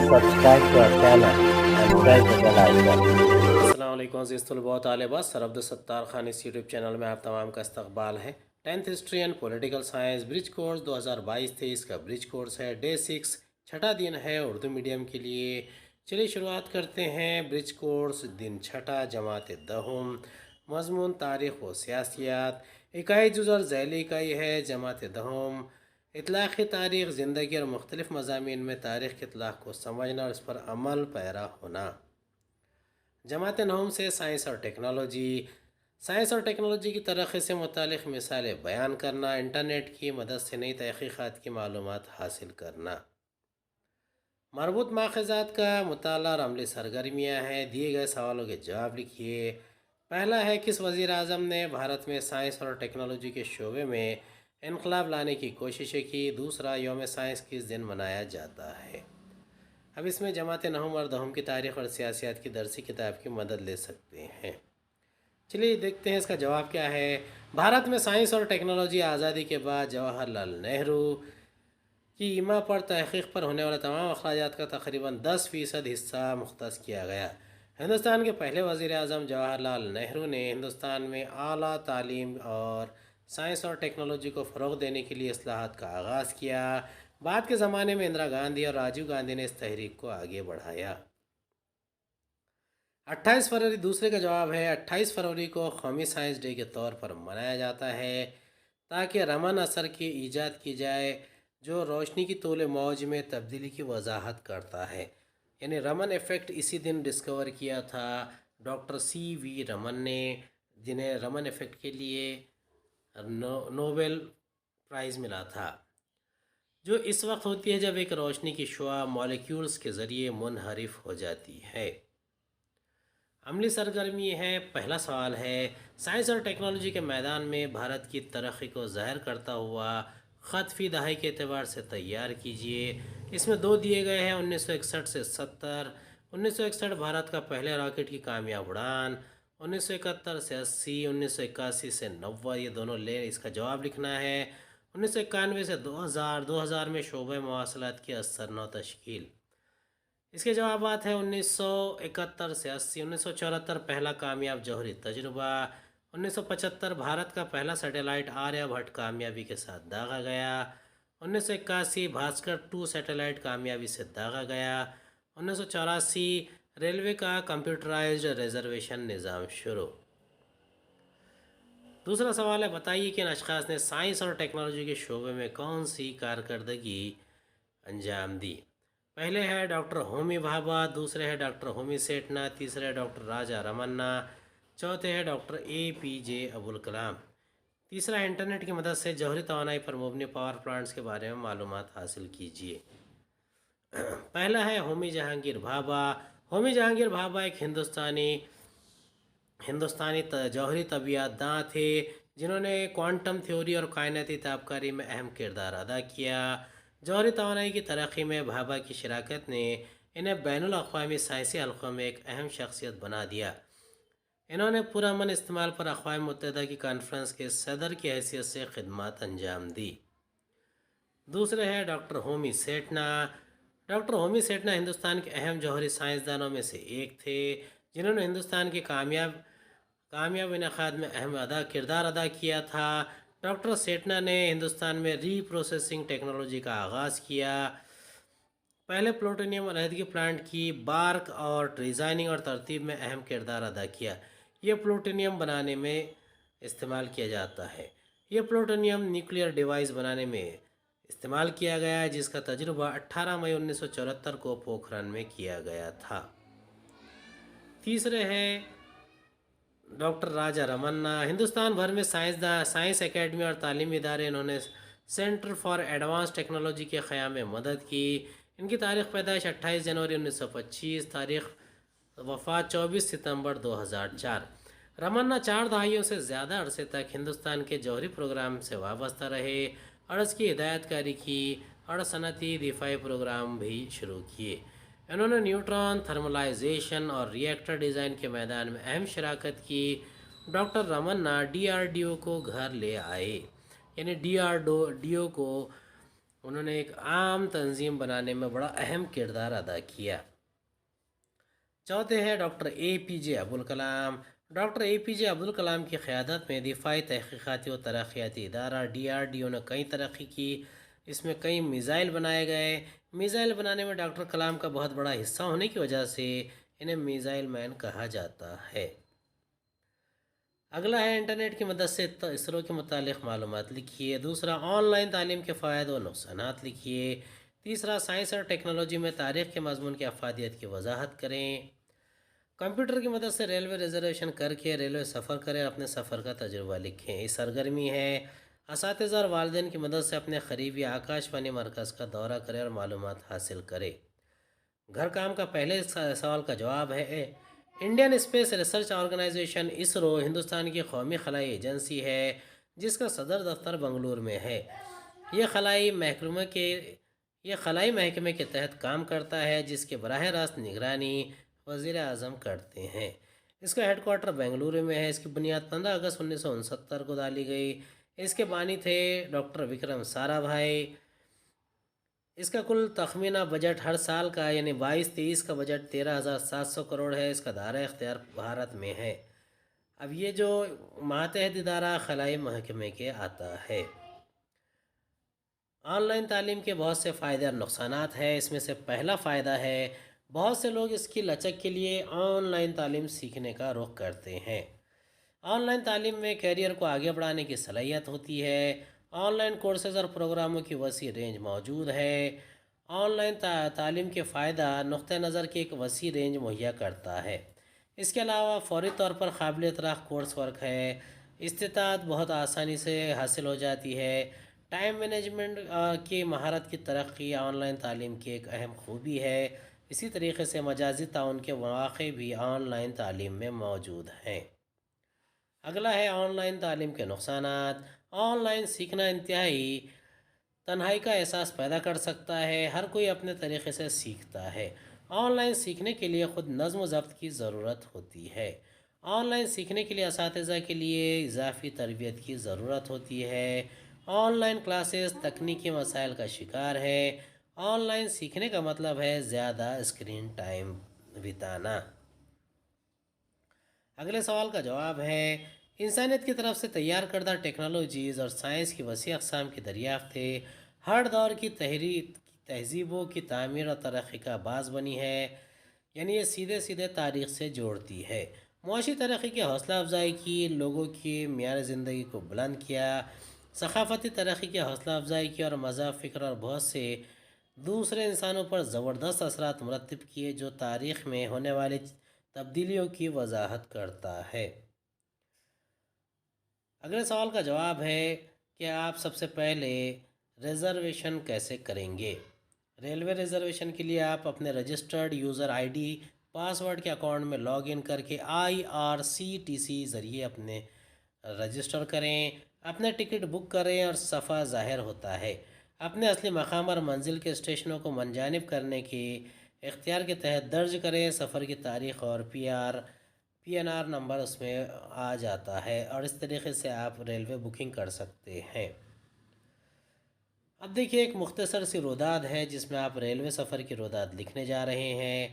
subscribe to our channel and press the bell icon. السلام علیکم عزیز طلباء و طالبات، سر عبدالستار خان اس یوٹیوب چینل میں آپ تمام کا استقبال ہے۔ 10th history and political science bridge course 2022-23 کا برج کورس ہے، ڈے 6 چھٹا دن ہے اردو میڈیم کے لیے۔ چلیے شروعات کرتے ہیں۔ برج کورس دن چھٹا، جماعت دہم، مضمون تاریخ و سیاسیات، اکائی جز اور ذیلی اکائی ہے جماعت دہم، اطلاقی تاریخ، زندگی اور مختلف مضامین میں تاریخ کے اطلاق کو سمجھنا اور اس پر عمل پیرا ہونا۔ جماعت نہم سے سائنس اور ٹیکنالوجی، سائنس اور ٹیکنالوجی کی ترقی سے متعلق مثالیں بیان کرنا، انٹرنیٹ کی مدد سے نئی تحقیقات کی معلومات حاصل کرنا۔ مربوط ماخذات کا مطالعہ اور عملی سرگرمیاں ہیں۔ دیے گئے سوالوں کے جواب لکھیے۔ پہلا ہے، کس وزیر اعظم نے بھارت میں سائنس اور ٹیکنالوجی کے شعبے میں انقلاب لانے کی کوششیں کی؟ دوسرا، یوم سائنس کس دن منایا جاتا ہے؟ اب اس میں جماعت نہم اور دہم کی تاریخ اور سیاسیات کی درسی کتاب کی مدد لے سکتے ہیں۔ چلیے دیکھتے ہیں اس کا جواب کیا ہے۔ بھارت میں سائنس اور ٹیکنالوجی آزادی کے بعد جواہر لال نہرو کی ایما پر تحقیق پر ہونے والے تمام اخراجات کا تقریباً 10% حصہ مختص کیا گیا۔ ہندوستان کے پہلے وزیر اعظم جواہر لال نہرو نے ہندوستان میں اعلیٰ تعلیم اور سائنس اور ٹیکنالوجی کو فروغ دینے کے لیے اصلاحات کا آغاز کیا۔ بعد کے زمانے میں اندرا گاندھی اور راجیو گاندھی نے اس تحریک کو آگے بڑھایا۔ 28 فروری، دوسرے کا جواب ہے 28 فروری کو قومی سائنس ڈے کے طور پر منایا جاتا ہے تاکہ رمن اثر کی ایجاد کی جائے جو روشنی کی طول موج میں تبدیلی کی وضاحت کرتا ہے۔ یعنی رمن ایفیکٹ اسی دن ڈسکور کیا تھا ڈاکٹر سی وی رمن نے، جنہیں رمن ایفیکٹ کے لیے نوبل پرائز ملا تھا، جو اس وقت ہوتی ہے جب ایک روشنی کی شعاع مالیکیولز کے ذریعے منحرف ہو جاتی ہے۔ عملی سرگرمی ہے۔ پہلا سوال ہے، سائنس اور ٹیکنالوجی کے میدان میں بھارت کی ترقی کو ظاہر کرتا ہوا خط فی دہائی کے اعتبار سے تیار کیجیے۔ اس میں 2 دیے گئے ہیں، 1961 سے 70۔ 1961 بھارت کا پہلے راکٹ کی کامیاب اڑان، 1971 سے 80، 1981 سے 90، یہ دونوں لے اس کا جواب لکھنا ہے۔ 1991 سے 2000، 2000 میں شعبہ مواصلات کی اثر نو تشکیل۔ اس کے جوابات ہیں 1971 سے 80۔ 1974 پہلا کامیاب جوہری تجربہ۔ 1975 بھارت کا پہلا سیٹلائٹ آریہ بھٹ کامیابی کے ساتھ داغا گیا۔ 1981 بھاسکر 2 سیٹلائٹ کامیابی سے داغا گیا۔ 1984 ریلوے کا کمپیوٹرائزڈ ریزرویشن نظام شروع۔ دوسرا سوال ہے، بتائیے کہ ان اشخاص نے سائنس اور ٹیکنالوجی کے شعبے میں کون سی کارکردگی انجام دی؟ پہلے ہے ڈاکٹر ہومی بھابھا، دوسرے ہے ڈاکٹر ہومی سیٹھنا، تیسرے ہے ڈاکٹر راجا رمنا، چوتھے ہے doctor A P J Abdul Kalam. تیسرا ہے، انٹرنیٹ کی مدد سے جوہری توانائی پر مبنی پاور پلانٹس کے بارے میں معلومات حاصل کیجیے۔ پہلا ہے ہومی جہانگیر بھابھا۔ ہومی جہانگیر بھابھا ایک ہندوستانی جوہری طبیعیات داں تھے جنہوں نے کوانٹم تھیوری اور کائناتی تابکاری میں اہم کردار ادا کیا۔ جوہری توانائی کی ترقی میں بھابھا کی شراکت نے انہیں بین الاقوامی سائنسی حلقوں میں ایک اہم شخصیت بنا دیا۔ انہوں نے پرامن استعمال پر اقوام متحدہ کی کانفرنس کے صدر کی حیثیت سے خدمات انجام دی۔ دوسرے ہے ڈاکٹر ہومی سیٹھنا۔ ڈاکٹر ہومی سیٹھنا ہندوستان کے اہم جوہری سائنسدانوں میں سے ایک تھے جنہوں نے ہندوستان کے کامیاب انعقاد میں اہم کردار ادا کیا تھا۔ ڈاکٹر سیٹھنا نے ہندوستان میں ری پروسیسنگ ٹیکنالوجی کا آغاز کیا۔ پہلے پلوٹونیم علیحدگی پلانٹ کی بارک اور ڈیزائننگ اور ترتیب میں اہم کردار ادا کیا۔ یہ پلوٹونیم بنانے میں استعمال کیا جاتا ہے۔ یہ پلوٹونیم نیوکلیئر ڈیوائس بنانے میں استعمال کیا گیا ہے جس کا تجربہ 18 مئی 1974 کو پوکھران میں کیا گیا تھا۔ تیسرے ہیں ڈاکٹر راجا رمنا۔ ہندوستان بھر میں سائنس اکیڈمی اور تعلیمی ادارے، انہوں نے سینٹر فار ایڈوانس ٹیکنالوجی کے قیام میں مدد کی۔ ان کی تاریخ پیدائش 28 جنوری 1925، تاریخ وفات 24 ستمبر 2004۔ رمنا 4 دہائیوں سے زیادہ عرصے تک ہندوستان کے جوہری پروگرام سے وابستہ رہے اور اس کی ہدایت کاری کی اور صنعتی دفاعی پروگرام بھی شروع کیے۔ انہوں نے نیوٹران تھرملائزیشن اور ری ایکٹر ڈیزائن کے میدان میں اہم شراکت کی۔ Doctor Ramana D R D O کو گھر لے آئے، یعنی ڈی آر ڈی او کو انہوں نے ایک عام تنظیم بنانے میں بڑا اہم کردار ادا کیا۔ چوتھے ہیں doctor A P J Abdul Kalam. Doctor A P J Abdul Kalam کی قیادت میں دفاعی تحقیقاتی و ترقیاتی ادارہ DRDO نے کئی ترقی کی۔ اس میں کئی میزائل بنائے گئے۔ میزائل بنانے میں ڈاکٹر کلام کا بہت بڑا حصہ ہونے کی وجہ سے انہیں میزائل مین کہا جاتا ہے۔ اگلا ہے انٹرنیٹ کی مدد سے اسرو کے متعلق معلومات لکھیے۔ دوسرا آن لائن تعلیم کے فوائد و نقصانات لکھیے۔ تیسرا سائنس اور ٹیکنالوجی میں تاریخ کے مضمون کی افادیت کی وضاحت کریں۔ کمپیوٹر کی مدد سے ریلوے ریزرویشن کر کے ریلوے سفر کریں اور اپنے سفر کا تجربہ لکھیں۔ یہ سرگرمی ہے۔ اساتذہ اور والدین کی مدد سے اپنے قریبی آکاش وانی مرکز کا دورہ کریں اور معلومات حاصل کریں۔ گھر کام کا پہلے سوال کا جواب ہے Indian space research organisation ISRO Hindustan کی قومی خلائی ایجنسی ہے جس کا صدر دفتر بنگلور میں ہے۔ یہ خلائی محکمے کے تحت کام کرتا ہے جس کے براہ راست نگرانی وزیر اعظم کرتے ہیں۔ اس کا ہیڈ کوارٹر بنگلورو میں ہے۔ اس کی بنیاد 15 اگست 1969 کو ڈالی گئی۔ اس کے بانی تھے ڈاکٹر وکرم سارا بھائی۔ اس کا کل تخمینہ بجٹ ہر سال کا یعنی 22-23 کا بجٹ 13,700 کروڑ ہے۔ اس کا دائرہ اختیار بھارت میں ہے۔ اب یہ جو ماتحت ادارہ خلائی محکمے کے آتا ہے۔ آن لائن تعلیم کے بہت سے فائدے اور نقصانات ہیں۔ اس میں سے پہلا فائدہ ہے بہت سے لوگ اس کی لچک کے لیے آن لائن تعلیم سیکھنے کا رخ کرتے ہیں۔ آن لائن تعلیم میں کیریئر کو آگے بڑھانے کی صلاحیت ہوتی ہے۔ آن لائن کورسز اور پروگراموں کی وسیع رینج موجود ہے۔ آن لائن تعلیم کے فائدہ نقطہ نظر کی ایک وسیع رینج مہیا کرتا ہے۔ اس کے علاوہ فوری طور پر قابل اطلاق کورس ورک ہے۔ استطاعت بہت آسانی سے حاصل ہو جاتی ہے۔ ٹائم مینجمنٹ کی مہارت کی ترقی آن لائن تعلیم کی ایک اہم خوبی ہے۔ اسی طریقے سے مجازی تعاون کے مواقع بھی آن لائن تعلیم میں موجود ہیں۔ اگلا ہے آن لائن تعلیم کے نقصانات۔ آن لائن سیکھنا انتہائی تنہائی کا احساس پیدا کر سکتا ہے۔ ہر کوئی اپنے طریقے سے سیکھتا ہے۔ آن لائن سیکھنے کے لیے خود نظم و ضبط کی ضرورت ہوتی ہے۔ آن لائن سیکھنے کے لیے اساتذہ کے لیے اضافی تربیت کی ضرورت ہوتی ہے۔ آن لائن کلاسز تکنیکی مسائل کا شکار ہے۔ آن لائن سیکھنے کا مطلب ہے زیادہ اسکرین ٹائم بتانا۔ اگلے سوال کا جواب ہے انسانیت کی طرف سے تیار کردہ ٹیکنالوجیز اور سائنس کی وسیع اقسام کی دریافتیں ہر دور کی تہذیبوں کی تعمیر اور ترقی کا باعث بنی ہے، یعنی یہ سیدھے سیدھے تاریخ سے جوڑتی ہے۔ معاشی ترقی کی حوصلہ افزائی کی، لوگوں کی معیار زندگی کو بلند کیا، ثقافتی ترقی کی حوصلہ افزائی کی اور مذہب، فکر اور بہت سے دوسرے انسانوں پر زبردست اثرات مرتب کیے جو تاریخ میں ہونے والی تبدیلیوں کی وضاحت کرتا ہے۔ اگلے سوال کا جواب ہے کہ آپ سب سے پہلے ریزرویشن کیسے کریں گے؟ ریلوے ریزرویشن کے لیے آپ اپنے رجسٹرڈ یوزر ID پاسورڈ کے اکاؤنٹ میں لاگ ان کر کے IRCTC ذریعے اپنے رجسٹر کریں، اپنے ٹکٹ بک کریں اور صفحہ ظاہر ہوتا ہے۔ اپنے اصلی مقام اور منزل کے اسٹیشنوں کو منجانب کرنے کے اختیار کے تحت درج کریں۔ سفر کی تاریخ اور PNR نمبر اس میں آ جاتا ہے اور اس طریقے سے آپ ریلوے بکنگ کر سکتے ہیں۔ اب دیکھیے ایک مختصر سی روداد ہے جس میں آپ ریلوے سفر کی روداد لکھنے جا رہے ہیں۔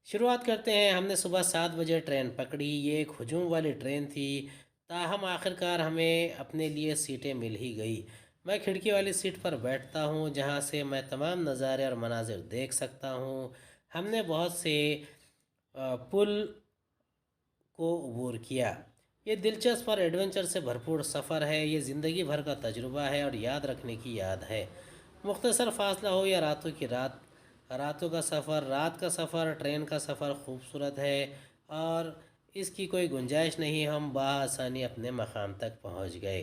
شروعات کرتے ہیں۔ ہم نے صبح 7 بجے ٹرین پکڑی۔ یہ ایک ہجوم والی ٹرین تھی، تاہم آخرکار ہمیں اپنے لیے سیٹیں مل ہی گئی۔ میں کھڑکی والی سیٹ پر بیٹھتا ہوں جہاں سے میں تمام نظارے اور مناظر دیکھ سکتا ہوں۔ ہم نے بہت سے پل کو عبور کیا۔ یہ دلچسپ اور ایڈونچر سے بھرپور سفر ہے۔ یہ زندگی بھر کا تجربہ ہے اور یاد رکھنے کی یاد ہے۔ مختصر فاصلہ ہو یا راتوں کا سفر، رات کا سفر، ٹرین کا سفر خوبصورت ہے اور اس کی کوئی گنجائش نہیں۔ ہم بآسانی اپنے مقام تک پہنچ گئے۔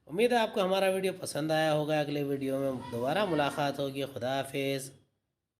امید ہے آپ کو ہمارا ویڈیو پسند آیا ہوگا۔ اگلے ویڈیو میں دوبارہ ملاقات ہوگی۔ خدا حافظ۔